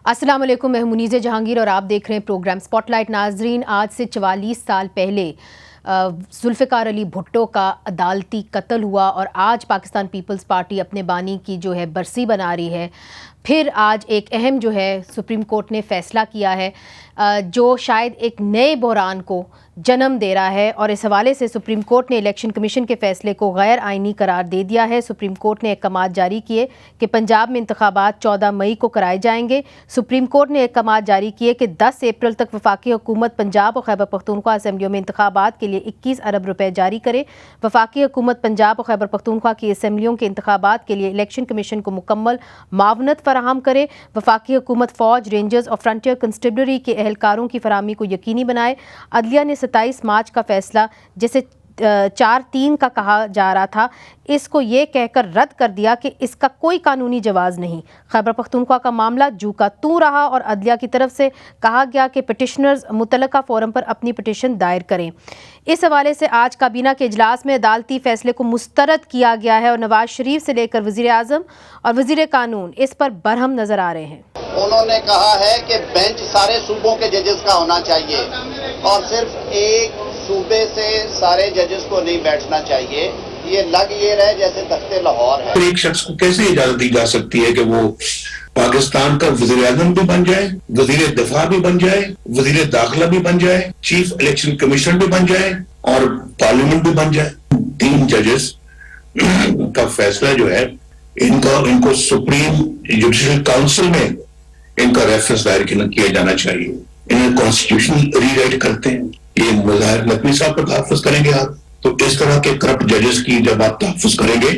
अस्सलाम वालेकुम, मैं मुनीज़ जहांगीर और आप देख रहे हैं प्रोग्राम स्पॉटलाइट। नाजरीन, आज से 44 साल पहले जुल्फ़िकार अली भुट्टो का अदालती कत्ल हुआ और आज पाकिस्तान पीपल्स पार्टी अपने बानी की जो है बरसी बना रही है। फिर आज एक अहम जो है सुप्रीम कोर्ट ने फ़ैसला किया है जो शायद एक नए बहरान को जन्म दे रहा है और इस हवाले से सुप्रीम कोर्ट ने इलेक्शन कमीशन के फ़ैसले को गैर आइनी करार दे दिया है। सुप्रीम कोर्ट ने अहकाम जारी किए कि पंजाब में इंतखाबात 14 मई को कराए जाएंगे। सुप्रीम कोर्ट ने अहकाम जारी किए कि 10 अप्रैल तक वफाकी हुकूमत पंजाब और खैबर पख्तूनख्वा असम्बलियों में इंतखाबात के लिए 21 अरब रुपए जारी करे। वफाकी हुकूमत पंजाब और खैबर पख्तूनख्वा की असम्बलियों के इंतखाबात के लिए इलेक्शन कमीशन को मुकम्मल मावनत फराहम करे। वफाकी हुकूमत फ़ौज, रेंजर्स और फ्रंटियर कंस्टेबलरी के एहलकारों की फराहमी को यकीनी बनाए। अदलिया ने 27 मार्च का फैसला जिसे 4-3 का कहा जा रहा था, इसको ये कहकर रद्द कर दिया कि इसका कोई कानूनी जवाज़ नहीं। खैबर पख्तूनख्वा का मामला जू का तू रहा और अदलिया की तरफ से कहा गया कि पिटिशनर्स मुतलका फोरम पर अपनी पिटिशन दायर करें। इस हवाले से आज काबीना के इजलास में अदालती फैसले को मुस्तरद किया गया है और नवाज शरीफ से लेकर वज़ीर आज़म और वज़ीर कानून इस पर बरहम नजर आ रहे हैं। उन्होंने कहा है कि बेंच सारे सूबों के जजेस का होना चाहिए और सिर्फ एक सूबे से सारे जजेस को नहीं बैठना चाहिए। ये लग ये रहे जैसे तख्ते लाहौर है। तो एक शख्स को कैसे इजाजत दी जा सकती है कि वो पाकिस्तान का वज़ीर आज़म भी बन जाए, वज़ीर दिफा भी बन जाए, वज़ीर दाखिला भी बन जाए, चीफ इलेक्शन कमीशनर भी बन जाए और पार्लियामेंट भी बन जाए। 3 जजेस का फैसला जो है इनको सुप्रीम जुडिशल काउंसिल में इनका रेफरेंस दायर किया जाना चाहिए। इन्हें कॉन्स्टिट्यूशन रीराइट करते हैं। ये मुज़ाहिर नकवी साहब पर तहफ़्फ़ुज़ करेंगे आप, तो इस तरह के करप्ट जजेस की जब आप तहफ़्फ़ुज़ करेंगे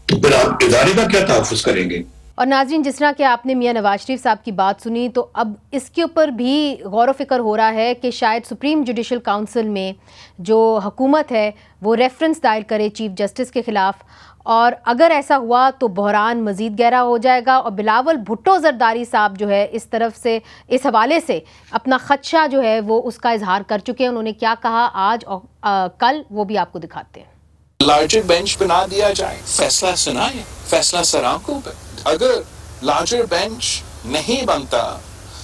तो फिर आप इदारे का क्या तहफ़्फ़ुज़ करेंगे। और नाज़रीन, जिस तरह के आपने मियां नवाज शरीफ साहब की बात सुनी, तो अब इसके ऊपर भी गौर व फिक्र हो रहा है कि शायद सुप्रीम जुडिशल काउंसिल में जो हुकूमत है वो रेफरेंस दायर करे चीफ जस्टिस के ख़िलाफ़, और अगर ऐसा हुआ तो बहरान मज़ीद गहरा हो जाएगा। और बिलावल भुट्टो ज़रदारी साहब जो है इस तरफ से इस हवाले से अपना ख़दशा जो है वो उसका इजहार कर चुके हैं। उन्होंने क्या कहा आज और कल, वो भी आपको दिखाते हैं। लार्जर बेंच बना दिया जाए, फैसला सुनाए, फैसला सराखों पर। अगर लार्जर बेंच नहीं बनता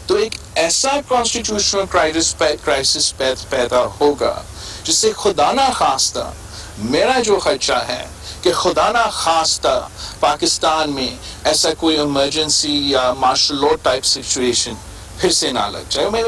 तो एक ऐसा कॉन्स्टिट्यूशनल क्राइसिस पैदा होगा जिससे खुदा ना खास्ता, मेरा जो खदशा है कि खुदा ना खास्ता पाकिस्तान में ऐसा कोई इमरजेंसी या मार्शल लॉ टाइप सिचुएशन फिर से ना लग जाए। मैं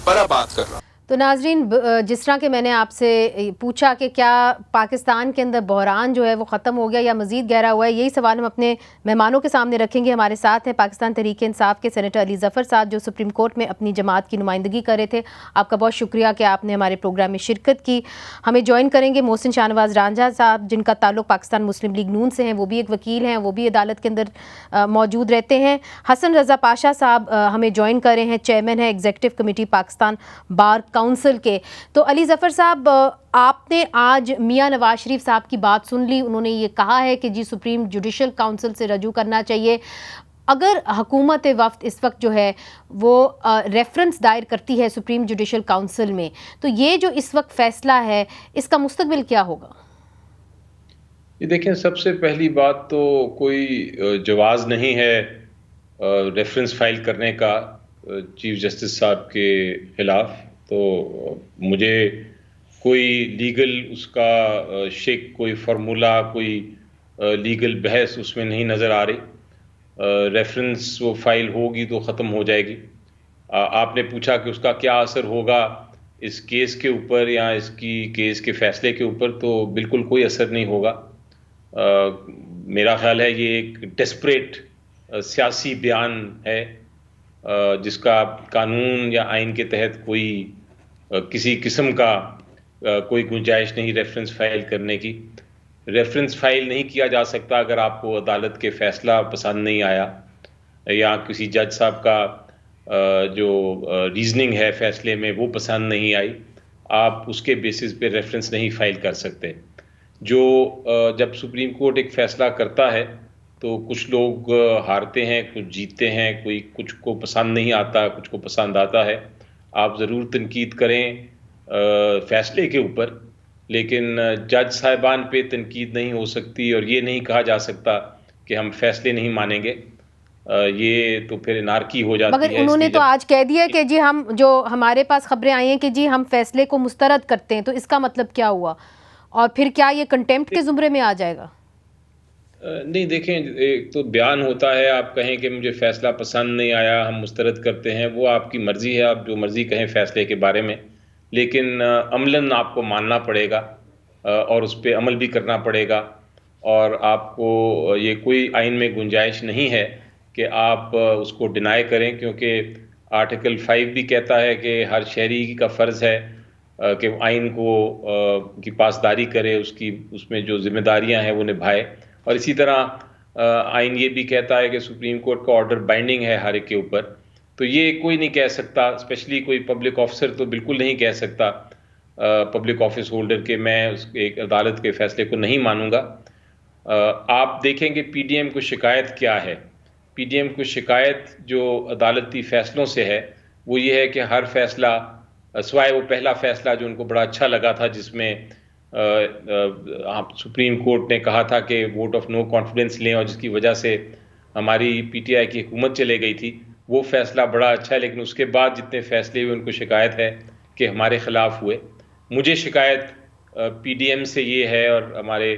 बड़ा बात कर रहा हूँ। तो नाजरीन, जिस तरह के मैंने आपसे पूछा कि क्या पाकिस्तान के अंदर बहरान जो है वो ख़त्म हो गया या मज़ीद गहरा हुआ है, यही सवाल हम अपने मेहमानों के सामने रखेंगे। हमारे साथ हैं पाकिस्तान तहरीक इंसाफ के सेनेटर अली ज़फ़र साहब जो सुप्रीम कोर्ट में अपनी जमात की नुमाइंदगी कर रहे थे। आपका बहुत शुक्रिया कि आपने हमारे प्रोग्राम में शिरकत की। हमें ज्वाइन करेंगे मोहसिन शाहनवाज रांझा साहब जिनका ताल्लुक़ पाकिस्तान मुस्लिम लीग नून से हैं, वो भी एक वकील हैं, वो भी अदालत के अंदर मौजूद रहते हैं। हसन रज़ा पाशा साहब हमें ज्वाइन कर रहे हैं, चेयरमैन है executive committee Pakistan bar council के। तो अली ज़फ़र साहब, आपने आज मियां नवाज शरीफ साहब की बात सुन ली। उन्होंने ये कहा है कि जी सुप्रीम जुडिशल काउंसिल से रजू करना चाहिए। अगर हुकूमत वफ़द इस वक्त जो है वो रेफरेंस दायर करती है सुप्रीम जुडिशल काउंसिल में, तो ये जो इस वक्त फ़ैसला है इसका मुस्तकबिल क्या होगा? ये देखें, सबसे पहली बात तो कोई जवाज़ नहीं है रेफरेंस फाइल करने का चीफ जस्टिस साहब के ख़िलाफ़। तो मुझे कोई लीगल उसका शेक, कोई फार्मूला, कोई लीगल बहस उसमें नहीं नज़र आ रही। रेफरेंस वो फाइल होगी तो ख़त्म हो जाएगी। आपने पूछा कि उसका क्या असर होगा इस केस के ऊपर या इसकी केस के फ़ैसले के ऊपर, तो बिल्कुल कोई असर नहीं होगा। मेरा ख़्याल है ये एक डेस्परेट सियासी बयान है जिसका कानून या आइन के तहत कोई किसी किस्म का कोई गुंजाइश नहीं रेफरेंस फाइल करने की। रेफरेंस फाइल नहीं किया जा सकता अगर आपको अदालत के फ़ैसला पसंद नहीं आया या किसी जज साहब का जो रीजनिंग है फ़ैसले में वो पसंद नहीं आई, आप उसके बेसिस पे रेफरेंस नहीं फाइल कर सकते। जो जब सुप्रीम कोर्ट एक फ़ैसला करता है तो कुछ लोग हारते हैं, कुछ जीतते हैं, कोई कुछ को पसंद नहीं आता, कुछ को पसंद आता है। आप ज़रूर तनकीद करें फ़ैसले के ऊपर, लेकिन जज साहिबान पे तनकीद नहीं हो सकती और ये नहीं कहा जा सकता कि हम फ़ैसले नहीं मानेंगे। ये तो फिर नारकी हो जाती है। मगर उन्होंने तो आज कह दिया कि जी हम, जो हमारे पास खबरें आई हैं कि जी हम फैसले को मुस्तरद करते हैं, तो इसका मतलब क्या हुआ? और फिर क्या ये कंटेम्प्ट के जुमरे में आ जाएगा? नहीं, देखें, एक तो बयान होता है, आप कहें कि मुझे फैसला पसंद नहीं आया, हम मुस्तरद करते हैं, वो आपकी मर्जी है, आप जो मर्जी कहें फैसले के बारे में, लेकिन अमलन आपको मानना पड़ेगा और उस पर अमल भी करना पड़ेगा। और आपको ये कोई आइन में गुंजाइश नहीं है कि आप उसको डिनाई करें, क्योंकि आर्टिकल 5 भी कहता है कि हर शहरी का फ़र्ज़ है कि आइन को की पासदारी करे, उसमें जो जिम्मेदारियां हैं वो निभाए। और इसी तरह आइन ये भी कहता है कि सुप्रीम कोर्ट का ऑर्डर बाइंडिंग है हर एक के ऊपर। तो ये कोई नहीं कह सकता, स्पेशली कोई पब्लिक ऑफिसर तो बिल्कुल नहीं कह सकता पब्लिक ऑफिस होल्डर के मैं एक अदालत के फैसले को नहीं मानूंगा। आप देखेंगे पीडीएम को शिकायत क्या है। पीडीएम को शिकायत जो अदालती फैसलों से है वो ये है कि हर फैसला, सिवाय वो पहला फैसला जो उनको बड़ा अच्छा लगा था, जिसमें सुप्रीम कोर्ट ने कहा था कि वोट ऑफ नो कॉन्फिडेंस लें और जिसकी वजह से हमारी पीटीआई की हुकूमत चले गई थी, वो फैसला बड़ा अच्छा है। लेकिन उसके बाद जितने फैसले हुए उनको शिकायत है कि हमारे खिलाफ हुए। मुझे शिकायत पीडीएम से ये है और हमारे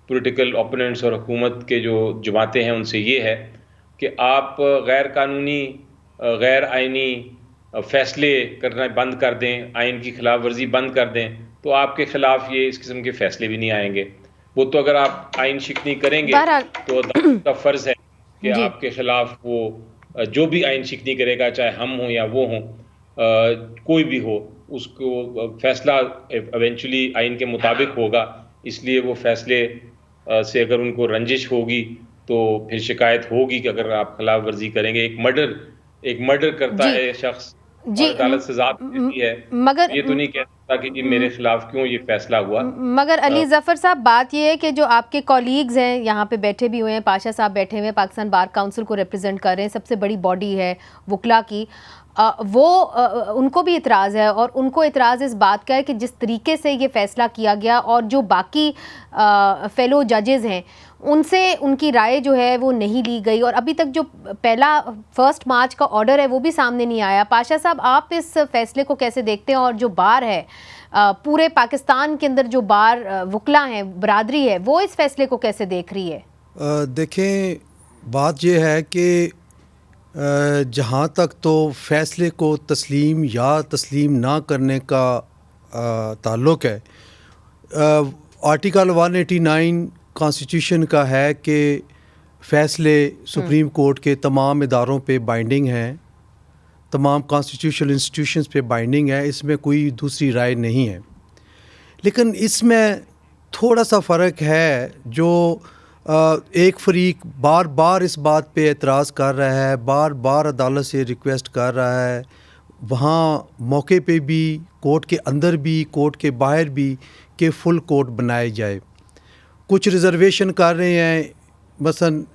पॉलिटिकल ओपोनेंट्स और हुकूमत के जो जमातें हैं उनसे ये है कि आप गैर कानूनी, गैर आइनी फैसले करना बंद कर दें, आइन की खिलाफ वर्जी बंद कर दें, तो आपके खिलाफ ये इस किस्म के फैसले भी नहीं आएंगे। वो तो अगर आप आइन शिकनी करेंगे तो अदालत का फर्ज है कि आपके खिलाफ वो जो भी आइन शिकनी करेगा, चाहे हम हों या वो हों, कोई भी हो, उसको फैसला इवेंचुअली आइन के मुताबिक होगा। इसलिए वो फैसले से अगर उनको रंजिश होगी तो फिर शिकायत होगी कि अगर आप खिलाफ वर्जी करेंगे। एक मर्डर करता है शख्स, अदालत सजा देती है, मगर ये तो नहीं कह सकता कि जी मेरे खिलाफ क्यों ये फैसला हुआ। मगर अली जफर साहब, बात ये है कि जो आपके कॉलीग्स हैं यहाँ पे बैठे भी हुए हैं, पाशा साहब बैठे हुए हैं, पाकिस्तान बार काउंसिल को रिप्रेजेंट कर रहे हैं, सबसे बड़ी बॉडी है वकला की, उनको भी इतराज़ है और उनको इतराज़ इस बात का है कि जिस तरीके से ये फ़ैसला किया गया और जो बाकी फेलो जजेस हैं उनसे उनकी राय जो है वो नहीं ली गई और अभी तक जो पहला 1 मार्च का ऑर्डर है वो भी सामने नहीं आया। पाशा साहब, आप इस फैसले को कैसे देखते हैं और जो बार है पूरे पाकिस्तान के अंदर जो बार वकला हैं, बरादरी है, वो इस फैसले को कैसे देख रही है? देखें, बात ये है कि जहाँ तक तो फ़ैसले को तस्लीम या तस्लीम ना करने का ताल्लुक़ है, आर्टिकल 189 कॉन्स्टिट्यूशन का है कि फ़ैसले सुप्रीम कोर्ट के तमाम इदारों पे बाइंडिंग हैं, तमाम कॉन्स्टिट्यूशनल इंस्टीट्यूशंस पे बाइंडिंग है, इसमें कोई दूसरी राय नहीं है। लेकिन इसमें थोड़ा सा फ़र्क है, जो एक फरीक बार बार इस बात पे एतराज़ कर रहा है, बार बार अदालत से रिक्वेस्ट कर रहा है, वहाँ मौके पे भी, कोर्ट के अंदर भी, कोर्ट के बाहर भी, कि फुल कोर्ट बनाए जाए। कुछ रिज़र्वेशन कर रहे हैं, मसलन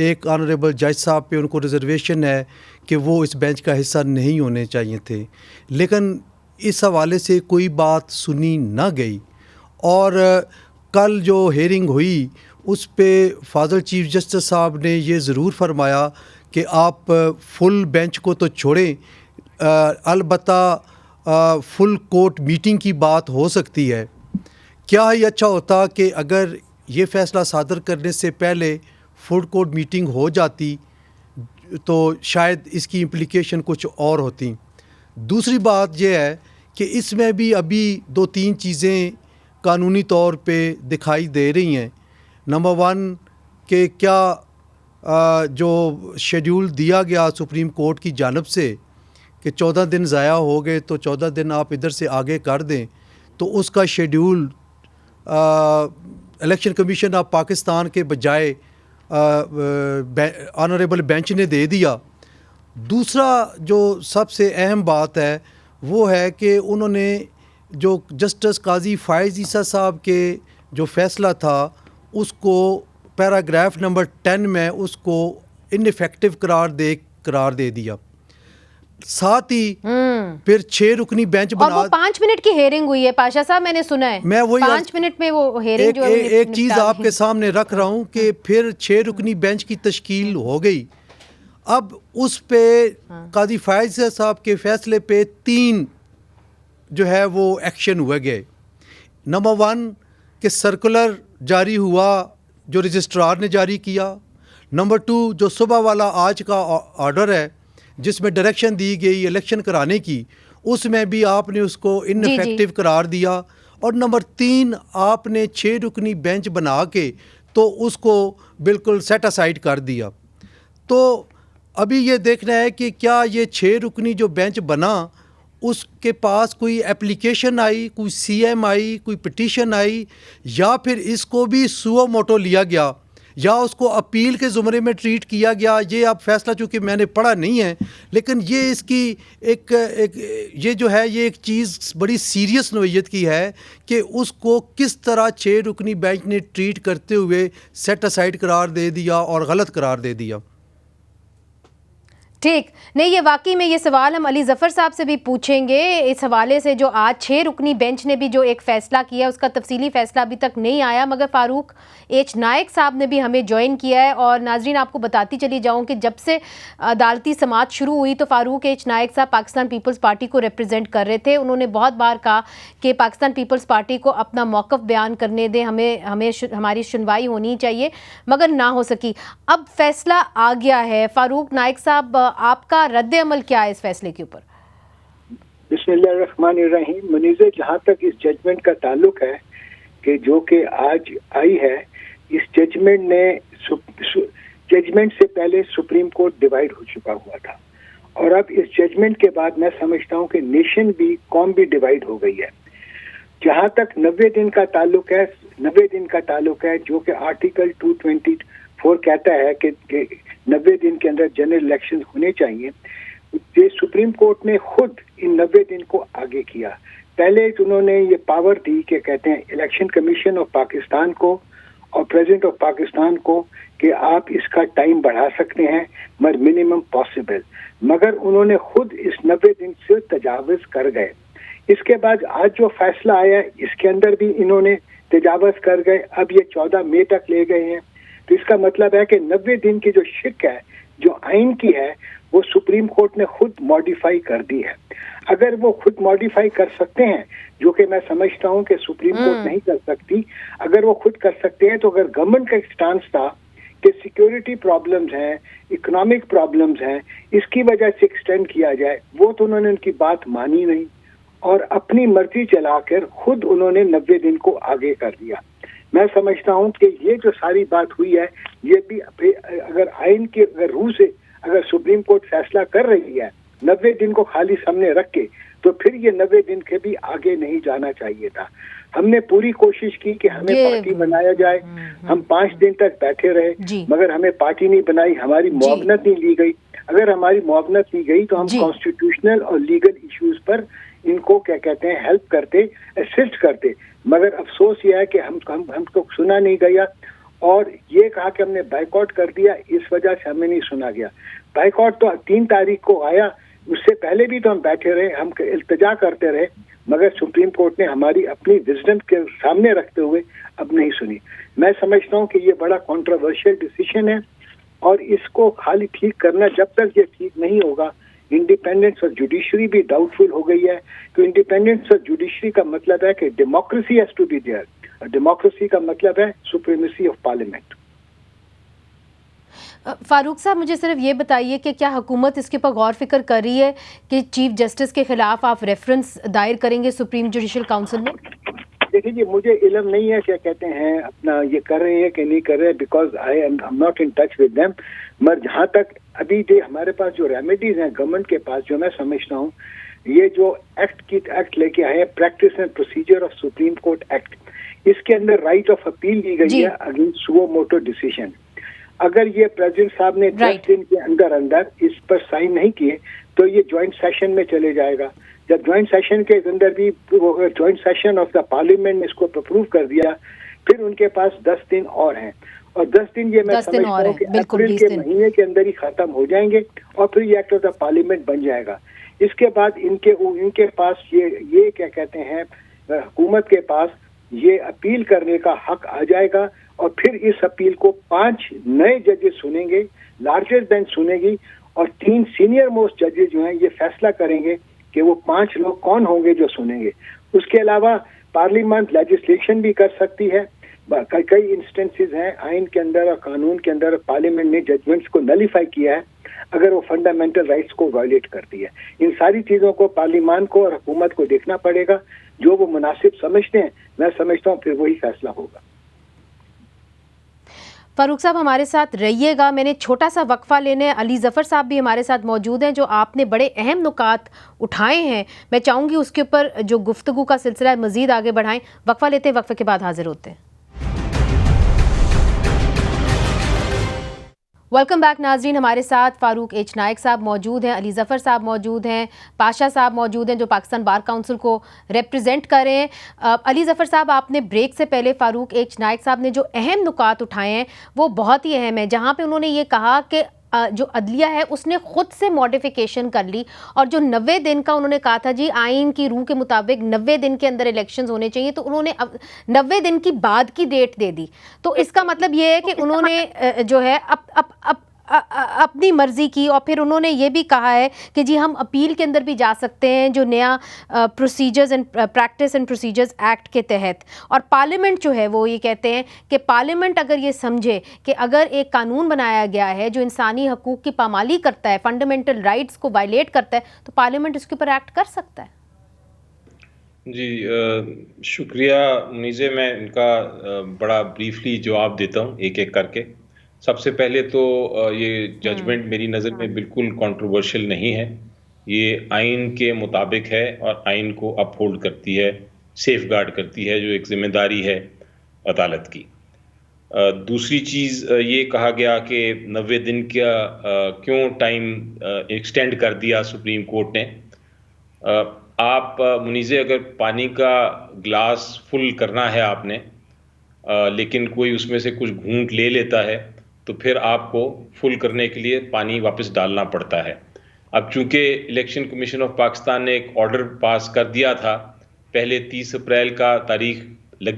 एक ऑनरेबल जज साहब पे उनको रिज़र्वेशन है कि वो इस बेंच का हिस्सा नहीं होने चाहिए थे, लेकिन इस हवाले से कोई बात सुनी ना गई। और कल जो हेयरिंग हुई उस पे फादर चीफ जस्टिस साहब ने ये ज़रूर फरमाया कि आप फुल बेंच को तो छोड़ें, अलबत्ता फुल कोर्ट मीटिंग की बात हो सकती है। क्या ही अच्छा होता कि अगर ये फ़ैसला सादर करने से पहले फुल कोर्ट मीटिंग हो जाती तो शायद इसकी इम्प्लिकेशन कुछ और होती। दूसरी बात यह है कि इसमें भी अभी 2-3 चीज़ें कानूनी तौर पे दिखाई दे रही हैं। नंबर 1 कि क्या जो शेड्यूल दिया गया सुप्रीम कोर्ट की जानिब से कि 14 दिन ज़ाया हो गए तो 14 दिन आप इधर से आगे कर दें, तो उसका schedule election commission of Pakistan के बजाय ऑनरेबल बेंच ने दे दिया। दूसरा जो सबसे अहम बात है वो है कि उन्होंने जो जस्टिस काजी फ़ाइज़ ईसा साहब के जो फ़ैसला था उसको पैराग्राफ नंबर 10 में उसको इनइफेक्टिव करार दे दिया। साथ ही फिर 6 रुकनी बेंच बना, और वो 5 मिनट की हेयरिंग हुई है पाशा साहब, मैंने सुना है। मैं वही 5 मिनट में वो हेयरिंग जो है एक चीज़ आपके सामने रख रहा हूँ कि फिर 6 रुकनी बेंच की तश्कील हो गई अब उस पे काजी फायज साहब के फैसले पे 3 जो है वो एक्शन हुए गए। नंबर 1 कि सर्कुलर जारी हुआ जो रजिस्ट्रार ने जारी किया। नंबर 2 जो सुबह वाला आज का ऑर्डर है जिसमें डायरेक्शन दी गई इलेक्शन कराने की, उसमें भी आपने उसको इनफेक्टिव करार दिया। और नंबर 3 आपने 6 रुकनी बेंच बना के तो उसको बिल्कुल सेट असाइड कर दिया। तो अभी ये देखना है कि क्या ये 6 रुकनी जो बेंच बना उसके पास कोई एप्लीकेशन आई, कोई सीएम आई, कोई पिटीशन आई, या फिर इसको भी सुओ मोटो लिया गया या उसको अपील के ज़ुमरे में ट्रीट किया गया। ये अब फैसला चूँकि मैंने पढ़ा नहीं है, लेकिन ये इसकी एक ये जो है ये एक चीज़ बड़ी सीरियस नोयत की है कि उसको किस तरह 6 रुकनी बेंच ने ट्रीट करते हुए सेट असाइड करार दे दिया और गलत करार दे दिया। ठीक नहीं, ये वाकई में ये सवाल हम अली ज़फ़र साहब से भी पूछेंगे इस हवाले से। जो आज 6 रुकनी बेंच ने भी जो एक फ़ैसला किया उसका तफसीली फ़ैसला अभी तक नहीं आया, मगर फ़ारूक एच नायक साहब ने भी हमें ज्वाइन किया है। और नाजरीन आपको बताती चली जाऊँ कि जब से अदालती समाअत शुरू हुई तो फ़ारूक एच नायक साहब पाकिस्तान पीपल्स पार्टी को रिप्रेजेंट कर रहे थे। उन्होंने बहुत बार कहा कि पाकिस्तान पीपल्स पार्टी को अपना मौक़िफ़ बयान करने दें, हमें हमारी सुनवाई होनी चाहिए, मगर ना हो सकी। अब फ़ैसला आ गया है। फ़ारूक नायक साहब, आपका रद्द अमल क्या है इस फैसले के ऊपर? बिस्मिल्लाहिर्रहमानिर्रहीम। मुनीज़े, जहाँ तक इस जजमेंट का ताल्लुक है कि जो कि आज आई है, इस जजमेंट ने जजमेंट से पहले सुप्रीम कोर्ट डिवाइड हो चुका हुआ था और अब इस जजमेंट के बाद मैं समझता हूँ कि नेशन भी, कौम भी डिवाइड हो गई है। जहाँ तक 90 दिन का ताल्लुक है, 90 दिन का ताल्लुक है जो कि आर्टिकल 224 कहता है कि 90 दिन के अंदर जनरल इलेक्शन होने चाहिए। ये सुप्रीम कोर्ट ने खुद इन 90 दिन को आगे किया। पहले उन्होंने ये पावर दी कि कहते हैं इलेक्शन कमीशन ऑफ पाकिस्तान को और प्रेसिडेंट ऑफ पाकिस्तान को कि आप इसका टाइम बढ़ा सकते हैं मगर मिनिमम पॉसिबल, मगर उन्होंने खुद इस 90 दिन से तजावज़ कर गए। इसके बाद आज जो फैसला आया इसके अंदर भी इन्होंने तजावज़ कर गए। अब ये 14 मई तक ले गए हैं। तो इसका मतलब है कि 90 दिन की जो शिक है, जो आइन की है, वो सुप्रीम कोर्ट ने खुद मॉडिफाई कर दी है। अगर वो खुद मॉडिफाई कर सकते हैं, जो कि मैं समझता हूं कि सुप्रीम कोर्ट नहीं कर सकती, अगर वो खुद कर सकते हैं तो अगर गवर्नमेंट का स्टांस था कि सिक्योरिटी प्रॉब्लम्स हैं, इकोनॉमिक प्रॉब्लम्स हैं, इसकी वजह से एक्सटेंड किया जाए, वो तो उन्होंने उनकी बात मानी नहीं और अपनी मर्जी चलाकर खुद उन्होंने 90 दिन को आगे कर दिया। मैं समझता हूं कि ये जो सारी बात हुई है, ये भी अगर आइन के अगर रूह से अगर सुप्रीम कोर्ट फैसला कर रही है 90 दिन को खाली सामने रख के, तो फिर ये 90 दिन के भी आगे नहीं जाना चाहिए था। हमने पूरी कोशिश की कि हमें पार्टी बनाया जाए। हम 5 दिन तक बैठे रहे मगर हमें पार्टी नहीं बनाई, हमारी मुआवनत नहीं ली गई। अगर हमारी मुआवनत ली गई तो हम कॉन्स्टिट्यूशनल और लीगल इश्यूज पर इनको क्या कहते हैं हेल्प करते, असिस्ट करते, मगर अफसोस यह है कि हमको सुना नहीं गया और ये कहा कि हमने बाइकआउट कर दिया, इस वजह से हमें नहीं सुना गया। बाइकआउट तो 3 तारीख को आया, उससे पहले भी तो हम बैठे रहे, हम इल्तिजा करते रहे, मगर सुप्रीम कोर्ट ने हमारी अपनी विजडम के सामने रखते हुए अब नहीं सुनी। मैं समझता हूँ कि ये बड़ा कंट्रोवर्शियल डिसीजन है और इसको खाली ठीक करना, जब तक ये ठीक नहीं होगा, इंडिपेंडेंस ऑफ जुडिशरी भी डाउटफुल हो गई है। तो इंडिपेंडेंस ऑफ जुडिशरी का मतलब है कि democracy has to be there, democracy का मतलब है सुप्रीमेसी ऑफ पार्लियामेंट। फारूक साहब, मुझे सिर्फ ये बताइए कि क्या हुकूमत इसके ऊपर गौर फिक्र कर रही है कि चीफ जस्टिस के खिलाफ आप रेफरेंस दायर करेंगे सुप्रीम जुडिशल काउंसिल में? देखिए जी, मुझे इल्म नहीं है क्या कहते हैं अपना ये कर रहे हैं कि नहीं कर रहे, because I am not in touch with them. मगर जहाँ तक अभी जो हमारे पास जो रेमेडीज हैं गवर्नमेंट के पास, जो मैं समझता हूँ ये जो एक्ट लेके आए हैं, practice and procedure of supreme court act, इसके अंदर राइट ऑफ अपील दी गई है अगेंस्ट सुओ मोटो डिसीजन। अगर ये प्रेसिडेंट साहब ने 10 दिन के अंदर इस पर साइन नहीं किए तो ये ज्वाइंट सेशन में चले जाएगा। जब ज्वाइंट सेशन के अंदर भी joint session of the parliament ने इसको अप्रूव कर दिया, फिर उनके पास 10 दिन और हैं और 10 दिन ये मैं समझता हूँ कि अप्रैल के महीने के अंदर ही खत्म हो जाएंगे और फिर ये एक्ट ऑफ द पार्लियामेंट बन जाएगा। इसके बाद इनके पास ये क्या कहते हैं हुकूमत के पास ये अपील करने का हक आ जाएगा और फिर इस अपील को 5 नए जजेस सुनेंगे, लार्जेस्ट बेंच सुनेगी और 3 सीनियर मोस्ट जजेस जो हैं ये फैसला करेंगे कि वो 5 लोग कौन होंगे जो सुनेंगे। उसके अलावा पार्लियामेंट लेजिस्लेशन भी कर सकती है। कई इंस्टेंसेस हैं आइन के अंदर और कानून के अंदर पार्लियामेंट ने जजमेंट्स को नलीफाई किया है अगर वो फंडामेंटल राइट्स को वायलेट करती है। इन सारी चीज़ों को पार्लियामान को और हुकूमत को देखना पड़ेगा, जो वो मुनासिब समझते हैं मैं समझता हूँ फिर वही फैसला होगा। फारूक साहब हमारे साथ रहिएगा, मैंने छोटा सा वक्फा लेने, अली ज़फ़र साहब भी हमारे साथ मौजूद हैं जो आपने बड़े अहम नुकात उठाए हैं। मैं चाहूँगी उसके ऊपर जो गुफ्तगू का सिलसिला है मज़ीद आगे बढ़ाएं। वक्फा लेते हैं, वक्फे के बाद हाजिर होते हैं। वेलकम बैक नाजरीन, हमारे साथ फारूक एच नाइक साहब मौजूद हैं, अली ज़फ़र साहब मौजूद हैं, पाशा साहब मौजूद हैं जो पाकिस्तान बार काउंसिल को रिप्रेजेंट कर रहे हैं। अली ज़फ़र साहब, आपने ब्रेक से पहले फारूक एच नाइक साहब ने जो अहम नुकात उठाए हैं वो बहुत ही अहम है, जहाँ पे उन्होंने ये कहा कि जो अदलिया है उसने खुद से मॉडिफिकेशन कर ली और जो 90 दिन का उन्होंने कहा था जी आइन की रूह के मुताबिक 90 दिन के अंदर इलेक्शंस होने चाहिए, तो उन्होंने अब 90 दिन की बाद की डेट दे दी। तो इसका मतलब ये है कि उन्होंने जो है अपनी मर्जी की, और फिर उन्होंने ये भी कहा है कि जी हम अपील के अंदर भी जा सकते हैं जो नया procedures and practice and procedures act के तहत। और पार्लियामेंट जो है वो ये कहते हैं कि पार्लियामेंट अगर ये समझे कि अगर एक कानून बनाया गया है जो इंसानी हकूक़ की पामाली करता है, फंडामेंटल राइट्स को वायलेट करता है, तो पार्लियामेंट इसके ऊपर एक्ट कर सकता है। जी शुक्रिया मुनीज़े, मैं इनका बड़ा ब्रीफली जवाब देता हूँ एक एक करके। सबसे पहले तो ये जजमेंट मेरी नज़र में बिल्कुल कंट्रोवर्शियल नहीं है, ये आइन के मुताबिक है और आइन को अपहोल्ड करती है, सेफगार्ड करती है, जो एक जिम्मेदारी है अदालत की। दूसरी चीज़ ये कहा गया कि 90 दिन का क्यों टाइम एक्सटेंड कर दिया सुप्रीम कोर्ट ने। आप मुनीज़े अगर पानी का ग्लास फुल करना है आपने, लेकिन कोई उसमें से कुछ घूंट ले लेता है तो फिर आपको फुल करने के लिए पानी वापस डालना पड़ता है। अब चूंकि इलेक्शन कमीशन ऑफ पाकिस्तान ने एक ऑर्डर पास कर दिया था, पहले 30 अप्रैल का तारीख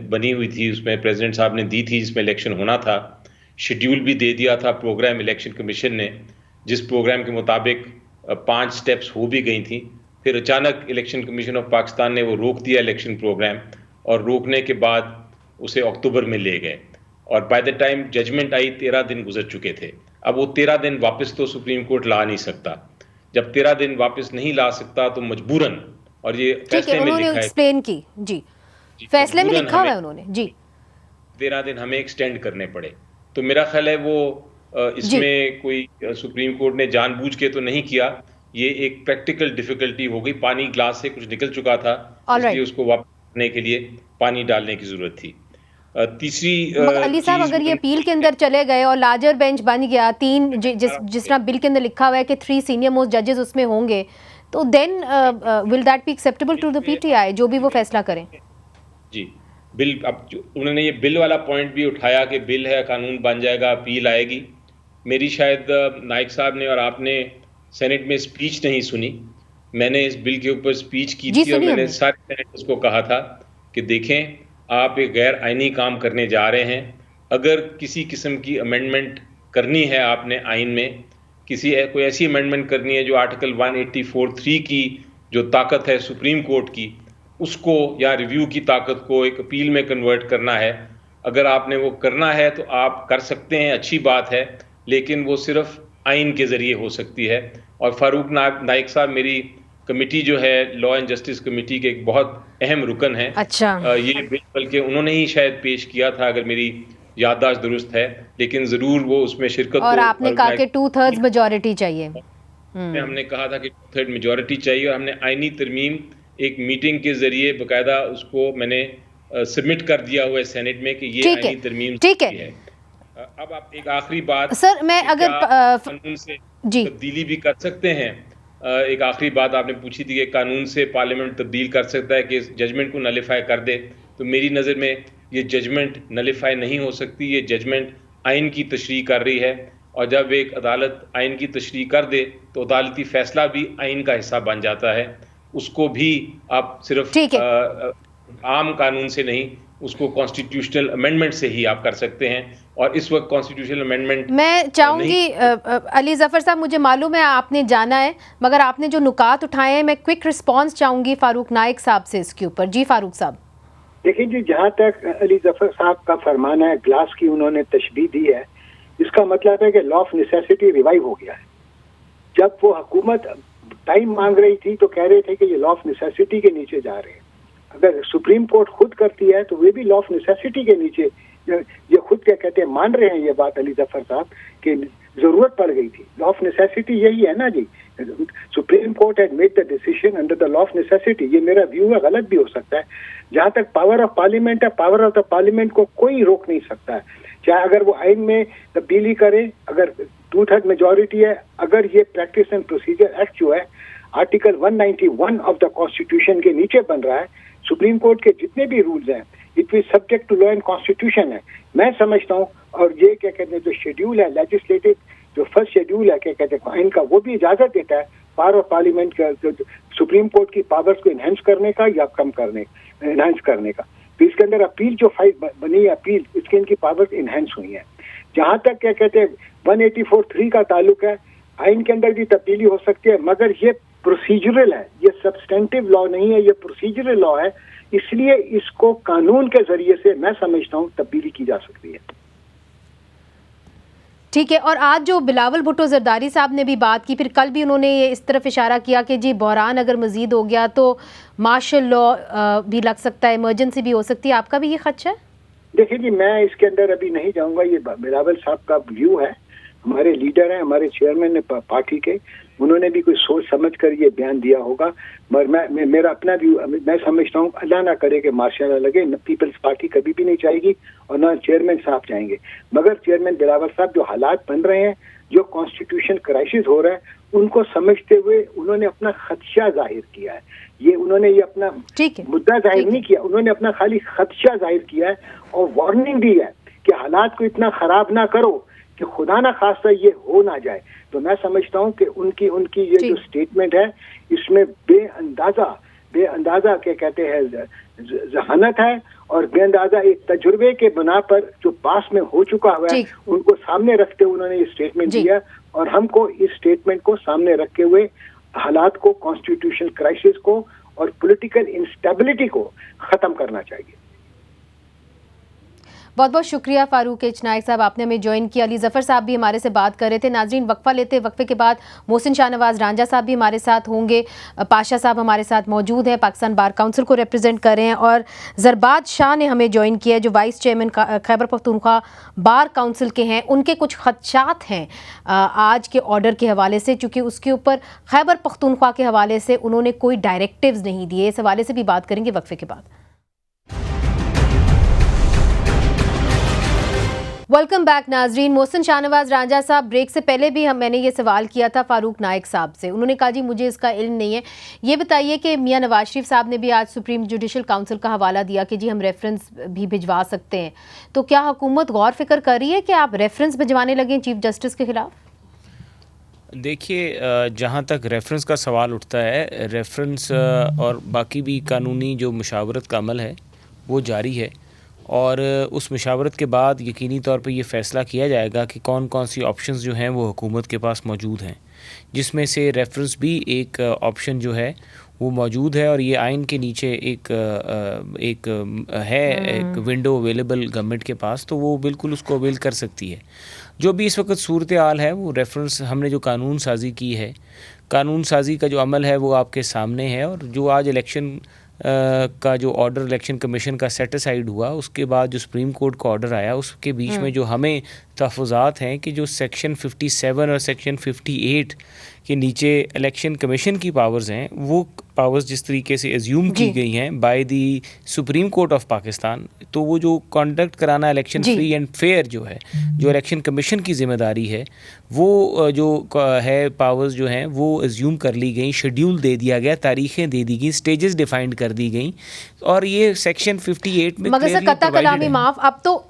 बनी हुई थी, उसमें प्रेसिडेंट साहब ने दी थी जिसमें इलेक्शन होना था, शेड्यूल भी दे दिया था प्रोग्राम इलेक्शन कमीशन ने, जिस प्रोग्राम के मुताबिक 5 स्टेप्स हो भी गई थी। फिर अचानक इलेक्शन कमीशन ऑफ पाकिस्तान ने वो रोक दिया इलेक्शन प्रोग्राम, और रोकने के बाद उसे अक्टूबर में ले गए, और बाय द टाइम जजमेंट आई 13 दिन गुजर चुके थे। अब वो 13 दिन वापस तो सुप्रीम कोर्ट ला नहीं सकता। जब 13 दिन वापस नहीं ला सकता तो मजबूरन, और ये फैसले में लिखा है, एक्सप्लेन की जी फैसले में लिखा हुआ है उन्होंने जी 13 दिन हमें एक्सटेंड करने पड़े। तो मेरा ख्याल है वो इसमें कोई सुप्रीम कोर्ट ने जानबूझ के तो नहीं किया, ये एक प्रैक्टिकल डिफिकल्टी हो गई, पानी ग्लास से कुछ निकल चुका था, इसलिए उसको वापस करने के लिए पानी डालने की जरूरत थी। तीसरी अली साहब, अगर ये अपील के अंदर चले गए और लार्जर बेंच बन गया, 3 जिस तरह बिल के अंदर लिखा हुआ है कि 3 सीनियर मोस्ट जजेस उसमें होंगे, तो then will that be acceptable to the PTI, जो भी वो फैसला करें? जी बिल, अब उन्होंने ये बिल वाला पॉइंट भी उठाया कि बिल है, कानून बन जाएगा, अपील आएगी। मेरी शायद नाइक साहब ने और आपने सेनेट में स्पीच नहीं सुनी, मैंने इस बिल के ऊपर स्पीच की थी और मैंने सारे सेनेटर्स को कहा था कि देखें, आप एक गैर आइनी काम करने जा रहे हैं। अगर किसी किस्म की अमेंडमेंट करनी है आपने आइन में, कोई ऐसी अमेंडमेंट करनी है जो आर्टिकल 184(3) की जो ताकत है सुप्रीम कोर्ट की, उसको या रिव्यू की ताकत को एक अपील में कन्वर्ट करना है, अगर आपने वो करना है तो आप कर सकते हैं, अच्छी बात है, लेकिन वो सिर्फ आइन के ज़रिए हो सकती है। और फारूक नाइक साहब मेरी कमेटी जो है लॉ एंड जस्टिस कमेटी के एक बहुत अहम रुकन है। अच्छा, ये बिल बल्कि उन्होंने ही शायद पेश किया था अगर मेरी याददाश्त दुरुस्त है, लेकिन ज़रूर वो उसमें शिरकत, और आपने कहा कि 2/3 मेजॉरिटी चाहिए। हमने कहा था कि 2/3 मेजॉरिटी चाहिए, और हमने आइनी तरमीम एक मीटिंग के जरिए बाकायदा उसको मैंने सबमिट कर दिया हुआ है सेनेट में कि ये आइनी तरमीम ठीक है। अब आप एक आखिरी बात सर, मैं अगर कानून से तब्दीली भी कर सकते हैं, एक आखिरी बात आपने पूछी थी कि कानून से पार्लियामेंट तब्दील कर सकता है कि जजमेंट को नलिफाई कर दे, तो मेरी नज़र में ये जजमेंट नलिफाई नहीं हो सकती, ये जजमेंट आइन की तशरीह कर रही है, और जब एक अदालत आइन की तशरीह कर दे तो अदालती फैसला भी आइन का हिस्सा बन जाता है, उसको भी आप सिर्फ आम कानून से नहीं उसको कॉन्स्टिट्यूशनल अमेंडमेंट से ही आप कर सकते हैं, और इस वक्त कॉन्स्टिट्यूशनल अमेंडमेंट मैं चाहूंगी अली जफर साहब, मुझे मालूम है आपने जाना है, मगर आपने जो नुकात उठाए हैं मैं क्विक रिस्पांस चाहूंगी फारूक नाइक साहब से इसके ऊपर। जी फारूक साहब। देखिए जी, जहाँ तक अली जफर साहब का फरमान है, ग्लास की उन्होंने तशबीह दी है, इसका मतलब है कि लॉ ऑफ नेसेसिटी रिवाइव हो गया है। जब वो हुकूमत टाइम मांग रही थी तो कह रहे थे कि ये लॉ ऑफ नेसेसिटी के नीचे जा रहे हैं। अगर सुप्रीम कोर्ट खुद करती है तो वे भी लॉ ऑफ नेसेसिटी के नीचे, ये खुद क्या कहते हैं, मान रहे हैं ये बात अली जफर साहब कि जरूरत पड़ गई थी। लॉ ऑफ नेसेसिटी यही है ना जी, supreme court had made the decision under the law of necessity. ये मेरा व्यू है, गलत भी हो सकता है। जहां तक पावर ऑफ पार्लियामेंट है, पावर ऑफ द पार्लियामेंट को कोई रोक नहीं सकता है, चाहे अगर वो आइन में तब्दीली करे, अगर 2/3 मेजोरिटी है, अगर ये प्रैक्टिस एंड प्रोसीजर एक्ट जो है आर्टिकल 191 ऑफ द कॉन्स्टिट्यूशन के नीचे बन रहा है, सुप्रीम कोर्ट के जितने भी रूल्स हैं it is subject to law and constitution है, मैं समझता हूँ। और ये क्या कहते हैं, जो शेड्यूल है लेजिस्लेटिव, जो फर्स्ट शेड्यूल है क्या कहते हैं आइन का, वो भी इजाजत देता है पावर ऑफ पार्लियामेंट का, सुप्रीम कोर्ट की पावर्स को इनहेंस करने का या कम करने, इनहेंस करने का। तो इसके अंदर अपील जो फाइल बनी है, अपील, इसके इनकी पावर्स इनहेंस हुई हैं। जहां तक क्या कहते हैं 184(3) का ताल्लुक है, आइन के अंदर भी तब्दीली हो सकती है, मगर ये प्रोसीजरल है, ये सब्सटेंटिव लॉ नहीं है, ये प्रोसीजरल लॉ है, इसलिए इसको कानून के जरिए से मैं समझता हूँ तब्दीली की जा सकती है। ठीक है। और आज जो बिलावल भुट्टो जरदारी साहब ने भी बात की, फिर कल भी उन्होंने ये इस तरफ इशारा किया कि जी बहरान अगर मजीद हो गया तो मार्शल लॉ भी लग सकता है, इमरजेंसी भी हो सकती है, आपका भी ये खदशा है? देखिए जी, मैं इसके अंदर अभी नहीं जाऊंगा, ये बिलावल साहब का व्यू है, हमारे लीडर हैं, हमारे चेयरमैन ने पार्टी के, उन्होंने भी कोई सोच समझ कर ये बयान दिया होगा। मगर मैं मेरा अपना व्यू, मैं समझता हूँ अल्लाह ना करे कि मार्शल लॉ लगे, पीपल्स पार्टी कभी भी नहीं चाहेगी और ना चेयरमैन साहब चाहेंगे। मगर चेयरमैन बिलावल साहब जो हालात बन रहे हैं, जो कॉन्स्टिट्यूशन क्राइसिस हो रहा है, उनको समझते हुए उन्होंने अपना खदशा जाहिर किया है। ये उन्होंने ये अपना मुद्दा जाहिर नहीं किया, उन्होंने अपना खाली खदशा जाहिर किया है और वार्निंग दी है कि हालात को इतना खराब ना करो कि खुदा ना खास्ता ये हो ना जाए। तो मैं समझता हूँ कि उनकी ये जो स्टेटमेंट है, इसमें बेअंदाजा क्या कहते हैं जहानत है, और बेअंदाजा एक तजुर्बे के बना पर जो पास में हो चुका हुआ है उनको सामने रखते हुए उन्होंने ये स्टेटमेंट दिया, और हमको इस स्टेटमेंट को सामने रखते हुए हालात को, कॉन्स्टिट्यूशनल क्राइसिस को और पॉलिटिकल इंस्टेबिलिटी को खत्म करना चाहिए। बहुत बहुत शुक्रिया फारूक एच नाइक साहब, आपने हमें ज्वाइन किया। अली जफर साहब भी हमारे से बात कर रहे थे। नाजरीन, वक्फा लेते, वक्फे के बाद मोहसिन शाहनवाज रांझा साहब भी हमारे साथ होंगे, पाशा साहब हमारे साथ मौजूद हैं, पाकिस्तान बार काउंसिल को रिप्रेजेंट कर रहे हैं, और जरबाद शाह ने हमें ज्वाइन किया है जो vice chairman Khyber Pakhtunkhwa bar council के हैं। उनके कुछ खदशात हैं आज के ऑर्डर के हवाले से, चूँकि उसके ऊपर खैबर पख्तूनख्वा के हवाले से उन्होंने कोई डायरेक्टिव्स नहीं दिए। इस हवाले से भी बात करेंगे वक्फे के बाद। वेलकम बैक नाजरीन। मोहसिन शाहनवाज रांझा साहब, ब्रेक से पहले भी मैंने ये सवाल किया था फारूक नाइक साहब से, उन्होंने कहा जी मुझे इसका इल्म नहीं है। ये बताइए कि मियां नवाज शरीफ साहब ने भी आज सुप्रीम जुडिशल काउंसिल का हवाला दिया कि जी हम रेफरेंस भी भिजवा सकते हैं, तो क्या हुकूमत गौर फिक्र कर रही है कि आप रेफरेंस भिजवाने लगें चीफ जस्टिस के खिलाफ? देखिए, जहाँ तक रेफरेंस का सवाल उठता है, रेफरेंस और बाकी भी कानूनी जो मुशावरत का अमल है वो जारी है, और उस मुशावरत के बाद यकीनी तौर पे ये फ़ैसला किया जाएगा कि कौन कौन सी ऑप्शंस जो हैं वो हुकूमत के पास मौजूद हैं, जिसमें से रेफरेंस भी एक ऑप्शन जो है वो मौजूद है। और ये आइन के नीचे एक विंडो अवेलेबल गवर्नमेंट के पास, तो वो बिल्कुल उसको अवेल कर सकती है। जो भी इस वक्त सूरत हाल है, वो रेफरेंस हमने जो कानून साजी की है, कानून साजी का जो अमल है वो आपके सामने है। और जो आज इलेक्शन का जो ऑर्डर इलेक्शन कमीशन का सेटिसाइड हुआ, उसके बाद जो सुप्रीम कोर्ट का ऑर्डर आया, उसके बीच में जो हमें तहफ़्फ़ुज़ात हैं कि जो सेक्शन 57 और सेक्शन 58 के नीचे इलेक्शन कमीशन की पावर्स हैं, वो पावर्स जिस तरीके से एज्यूम की गई हैं by the supreme court of Pakistan, तो वो जो कंडक्ट कराना इलेक्शन फ्री एंड फेयर जो है, जो इलेक्शन कमीशन की ज़िम्मेदारी है, वो जो है पावर्स जो हैं वो एज्यूम कर ली गई, शेड्यूल दे दिया गया, तारीखें दे दी गई, स्टेजेस डिफाइंड कर दी गई, और ये सेक्शन 58 में मगर सर कत्ता कलामी माफ, अब तो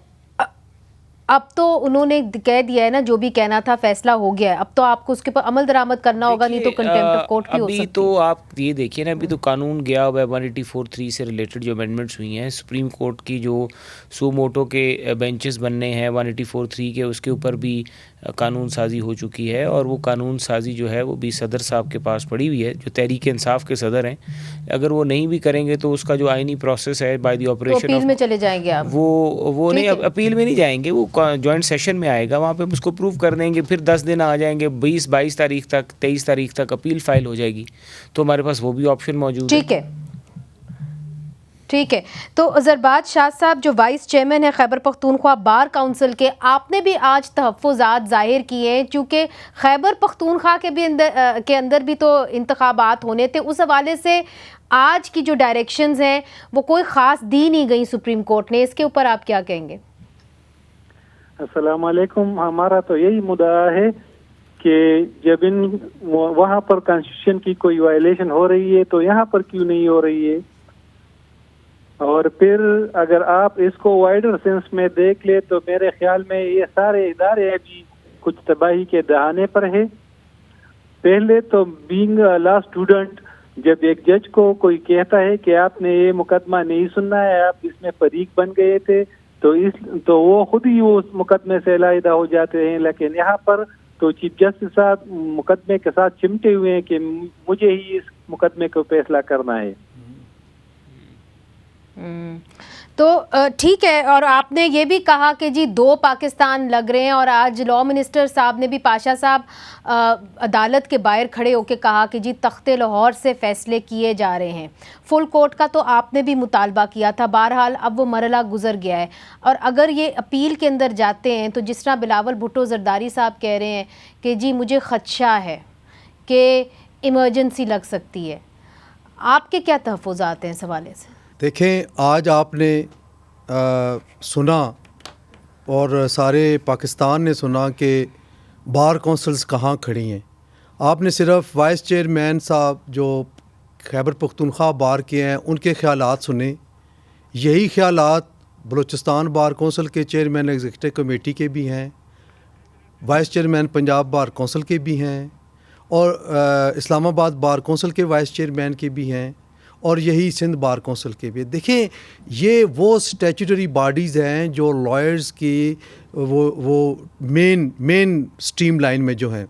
अब तो उन्होंने कह दिया है ना, जो भी कहना था फैसला हो गया है, अब तो आपको उसके ऊपर अमल दरामद करना होगा, नहीं तो कंटेम्प्ट ऑफ कोर्ट भी हो सकती है। अभी तो आप ये देखिए ना, अभी तो कानून गया हुआ है 184(3) से रिलेटेड जो अमेंडमेंट्स हुई हैं, सुप्रीम कोर्ट की जो सू मोटो के बेंचेस बनने हैं 184(3) के, उसके ऊपर भी कानून साजी हो चुकी है। और वो कानून साजी जो है वो भी सदर साहब के पास पड़ी हुई है, जो तहरीक इंसाफ के सदर हैं। अगर वो नहीं भी करेंगे तो उसका जो आइनी प्रोसेस है बाय द ऑपरेशन, अपील में चले जाएंगे आप? वो नहीं, अपील में नहीं जाएंगे, वो जॉइंट सेशन में आएगा, वहाँ पे हम उसको प्रूव कर देंगे। फिर 10 दिन आ जाएंगे, 22 तारीख तक, 23 तारीख तक अपील फाइल हो जाएगी, तो हमारे पास वो भी ऑप्शन मौजूद है। ठीक है। तो ज़रबात शाह साहब जो वाइस चेयरमैन है खैबर पख्तूनख्वा बार काउंसिल के, आपने भी आज तहफ़्फ़ुज़ात ज़ाहिर किए हैं, चूँकि खैबर पख्तूनख्वा के अंदर भी तो इंतखाबात होने थे, उस हवाले से आज की जो डायरेक्शंस हैं वो कोई ख़ास दी नहीं गई सुप्रीम कोर्ट ने, इसके ऊपर आप क्या कहेंगे? अस्सलाम वालेकुम। हमारा तो यही मुद्दा है कि जब वहाँ पर कॉन्स्टिट्यूशन की कोई वायलेशन हो रही है तो यहाँ पर क्यों नहीं हो रही है। और फिर अगर आप इसको वाइडर सेंस में देख ले तो मेरे ख्याल में ये सारे इदारे अभी कुछ तबाही के दहाने पर है। पहले तो बीइंग अ लॉ स्टूडेंट, जब एक जज को कोई कहता है कि आपने ये मुकदमा नहीं सुनना है, आप इसमें फरीक बन गए थे, तो वो खुद ही वो उस मुकदमे से अलहदा हो जाते हैं। लेकिन यहाँ पर तो चीफ जस्टिस साहब मुकदमे के साथ चिमटे हुए हैं कि मुझे ही इस मुकदमे को फैसला करना है। तो ठीक है। और आपने ये भी कहा कि जी 2 पाकिस्तान लग रहे हैं, और आज लॉ मिनिस्टर साहब ने भी, पाशा साहब अदालत के बाहर खड़े होकर कहा कि जी तख्ते लाहौर से फ़ैसले किए जा रहे हैं। फुल कोर्ट का तो आपने भी मुतालबा किया था, बहरहाल अब वो मरला गुजर गया है। और अगर ये अपील के अंदर जाते हैं तो जिस तरह बिलावल भुट्टो जरदारी साहब कह रहे हैं कि जी मुझे ख़दशा है कि इमरजेंसी लग सकती है, आपके क्या तहफ़्फ़ुज़ात हैं इस हवाले से? देखें, आज आपने सुना और सारे पाकिस्तान ने सुना कि बार कौंसल्स कहाँ खड़ी हैं। आपने सिर्फ वाइस चेयरमैन साहब जो खैबर पख्तूनख्वा बार के हैं उनके ख्यालात सुने। यही ख्यालात बलूचिस्तान बार कौंसिल के चेयरमैन एग्जीक्यूटिव कमेटी के भी हैं, vice chairman Punjab bar council के भी हैं, और इस्लामाबाद बार कौंसिल के वाइस चेयरमैन के भी हैं, और यही सिंध बार कौंसिल के भी। देखें, ये वो स्टैट्यूटरी बॉडीज़ हैं जो लॉयर्स की वो मेन स्ट्रीम लाइन में जो हैं,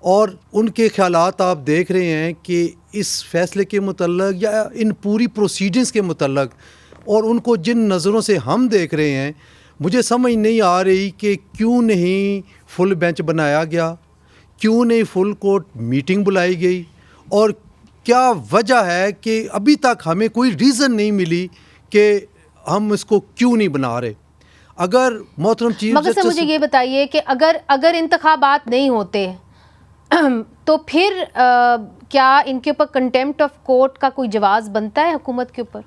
और उनके ख्यालात आप देख रहे हैं कि इस फैसले के मुतल्लक या इन पूरी प्रोसीडिंग्स के मुतल्लक, और उनको जिन नज़रों से हम देख रहे हैं, मुझे समझ नहीं आ रही कि क्यों नहीं फुल बेंच बनाया गया, क्यों नहीं फुल कोर्ट मीटिंग बुलाई गई, और क्या वजह है कि अभी तक हमें कोई रीज़न नहीं मिली कि हम इसको क्यों नहीं बना रहे। अगर मोहतरम चीफ जस्टिस, मुझे ये बताइए कि अगर इंतखाबात नहीं होते तो फिर क्या इनके ऊपर कंटेम्प्ट ऑफ कोर्ट का कोई जवाब बनता है हुकूमत के ऊपर?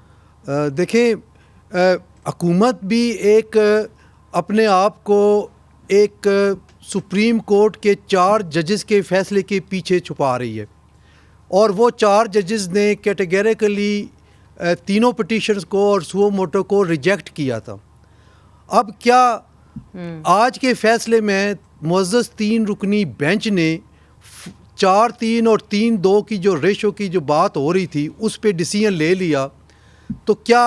देखें, हुकूमत भी एक अपने आप को एक सुप्रीम कोर्ट के 4 जजेस के फैसले के पीछे छुपा रही है, और वो 4 जजेस ने कैटेगरिकली तीनों पिटिशन्स को और सुओ मोटो को रिजेक्ट किया था। अब क्या आज के फैसले में मुअज़्ज़ज़ 3 रुकनी बेंच ने 4-3 और 3-2 की जो रेशो की जो बात हो रही थी उस पे डिसीजन ले लिया, तो क्या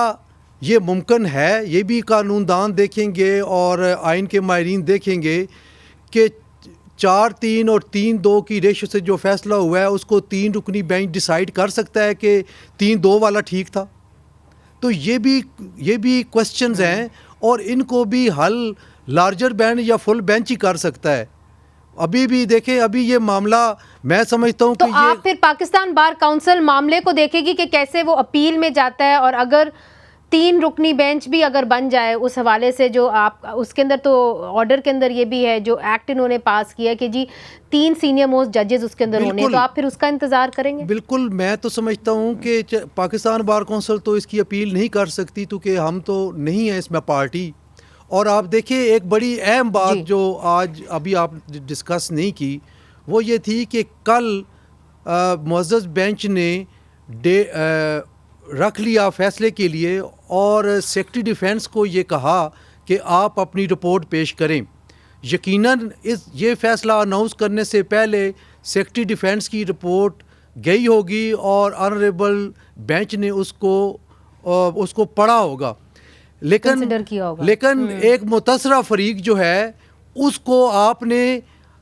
ये मुमकिन है? ये भी कानूनदान देखेंगे और आइन के माहिरीन देखेंगे कि 4-3 और 3-2 की रेशो से जो फैसला हुआ है उसको 3 रुकनी बेंच डिसाइड कर सकता है कि 3-2 वाला ठीक था? तो ये भी क्वेश्चंस हैं, और इनको भी हल लार्जर बेंच या फुल बेंच ही कर सकता है। अभी भी देखें, अभी ये मामला मैं समझता हूँ तो आप फिर पाकिस्तान बार काउंसिल मामले को देखेगी कि कैसे वो अपील में जाता है, और अगर 3 रुकनी बेंच भी अगर बन जाए उस हवाले से, जो आप उसके अंदर तो ऑर्डर के अंदर ये भी है, जो एक्ट इन्होंने पास किया कि जी 3 सीनियर मोस्ट जजेस उसके अंदर होने, तो आप फिर उसका इंतजार करेंगे? बिल्कुल, मैं तो समझता हूँ कि पाकिस्तान बार काउंसिल तो इसकी अपील नहीं कर सकती, क्योंकि हम तो नहीं हैं इसमें पार्टी। और आप देखिए, एक बड़ी अहम बात जो आज अभी आप डिस्कस नहीं की, वो ये थी कि कल मुअज़्ज़ज़ बेंच ने रख लिया फैसले के लिए, और सेक्रेटरी डिफेंस को ये कहा कि आप अपनी रिपोर्ट पेश करें। यकीनन ये फ़ैसला अनाउंस करने से पहले सेक्रेटरी डिफेंस की रिपोर्ट गई होगी और ऑनरेबल बेंच ने उसको पढ़ा होगा, लेकिन एक मुतसरा फरीक जो है उसको आपने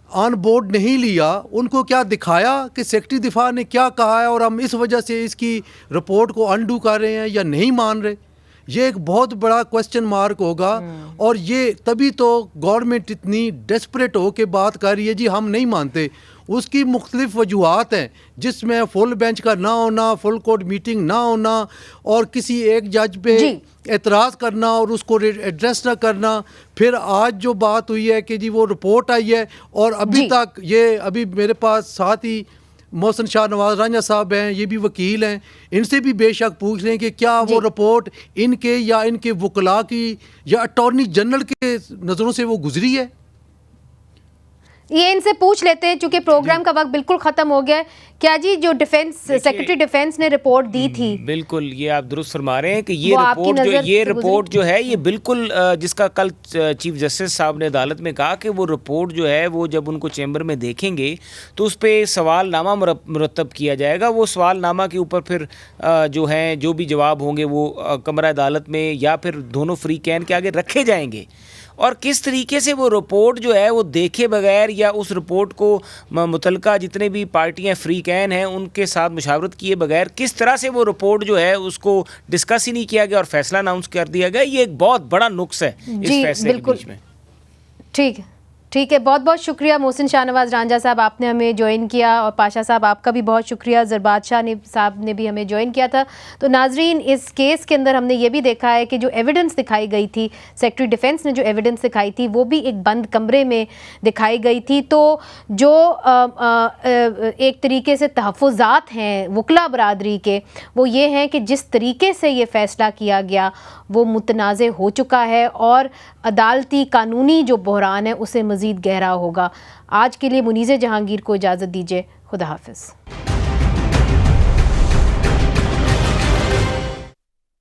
ऑन बोर्ड नहीं लिया। उनको क्या दिखाया कि सेक्रेटरी दिफा ने क्या कहा है और हम इस वजह से इसकी रिपोर्ट को अनडू कर रहे हैं या नहीं मान रहे। ये एक बहुत बड़ा क्वेश्चन मार्क होगा और ये तभी तो गवर्नमेंट इतनी डेस्परेट हो के बात कर रही है जी हम नहीं मानते। उसकी मुख्तलिफ वजूहात हैं जिसमें फुल बेंच का ना होना, फुल कोर्ट मीटिंग ना होना और किसी एक जज पे एतराज़ करना और उसको एड्रेस ना करना। फिर आज जो बात हुई है कि जी वो रिपोर्ट आई है और अभी तक ये अभी मेरे पास साथ ही मोहसिन शाह नवाज रांझा साहब हैं, ये भी वकील हैं, इनसे भी बेशक पूछ लें कि क्या वो रिपोर्ट इनके या इनके वकला की या अटॉर्नी जनरल के नज़रों से वो गुजरी है। ये इनसे पूछ लेते हैं क्योंकि प्रोग्राम का वक्त बिल्कुल खत्म हो गया है। क्या जी जो डिफेंस सेक्रेटरी डिफेंस ने रिपोर्ट दी थी, बिल्कुल ये आप दुरुस्त फरमा रहे हैं कि ये रिपोर्ट जो है ये बिल्कुल जिसका कल चीफ जस्टिस साहब ने अदालत में कहा कि वो रिपोर्ट जो है वो जब उनको चैम्बर में देखेंगे तो उस पर सवालनामा मुरतब किया जाएगा। वो सवालनामा के ऊपर फिर जो है जो भी जवाब होंगे वो कमरा अदालत में या फिर दोनों फ्री कैन के आगे रखे जाएंगे और किस तरीके से वो रिपोर्ट जो है वो देखे बगैर या उस रिपोर्ट को मुतलका जितने भी पार्टियां फ्री कैन हैं उनके साथ मुशावरत किए बगैर किस तरह से वो रिपोर्ट जो है उसको डिस्कस ही नहीं किया गया और फैसला अनाउंस कर दिया गया, ये एक बहुत बड़ा नुक्स है इस फैसले के बीच में। ठीक है, बहुत बहुत शुक्रिया मोहसिन शाह नवाज रांझा साहब, आपने हमें ज्वाइन किया और पाशा साहब आपका भी बहुत शुक्रिया, ज़रबाद शाह साहब ने भी हमें ज्वाइन किया था। तो नाजरीन इस केस के अंदर हमने ये भी देखा है कि जो एविडेंस दिखाई गई थी, सेक्रेटरी डिफेंस ने जो एविडेंस दिखाई थी वो भी एक बंद कमरे में दिखाई गई थी। तो जो एक तरीके से तहफ़्फ़ुज़ात हैं वकला बरादरी के वो ये हैं कि जिस तरीके से ये फ़ैसला किया गया वो मुतनाज़े हो चुका है और अदालती कानूनी जो बहरान है उसे मज़ीद गहरा होगा। आज के लिए मुनीज़े जहांगीर को इजाज़त दीजिए। खुदा हाफ़िज़।